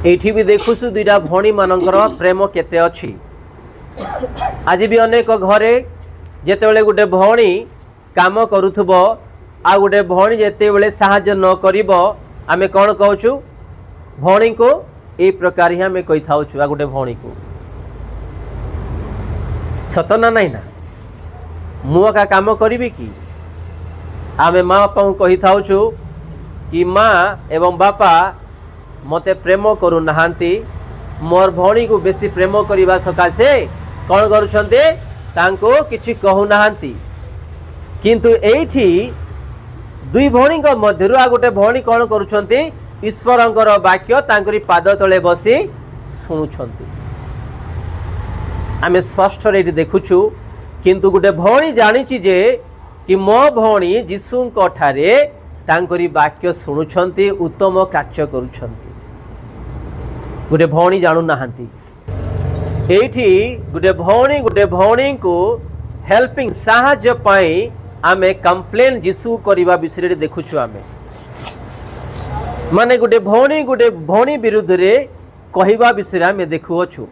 एठी भी देखुछु दुईटा भणी मानकर प्रेम केते अछि। आज भी अनेक घरे जेतेबेले गोटे भणी काम करूथुबो आ गोटे भणी जेतेबेले सहाय्य न करिवो आमे कोन कहउछु भणी को ए प्रकार ही आमे कहि थाउछु आ गोटे भणी को सत ना नहीं ना मु का काम करिवि कि आमे माँ बापा को कहि थाउछु कि माँ एवं बापा मते प्रेम करू नहांती मोर भणी को बेसी प्रेम करने सकाशे कौन करुछंते तांको किछि कहू नहांती किंतु एठी दुई भणी मध्यरु आ गोटे भणी कौन करुछंती ईश्वरंकर वाक्य तांकरी पाद तले बसी शुणुछंती आमे स्पष्ट रे देखुछु किंतु गोटे भणी जानिछि जे कि मो भणी जीशुंक ठारे तांकरी वाक्य शुणुछंती उत्तम कार्य करुछंती गोटे भणी जानु नहांती एठी गोटे भणी को हेल्पिंग साहाय्य पाई आमे कंप्लेन जीशु करिवा विषय रे देखुछु आमे माने गोटे भणी विरुद्ध रे कहिबा विषय आमे देखुअछु।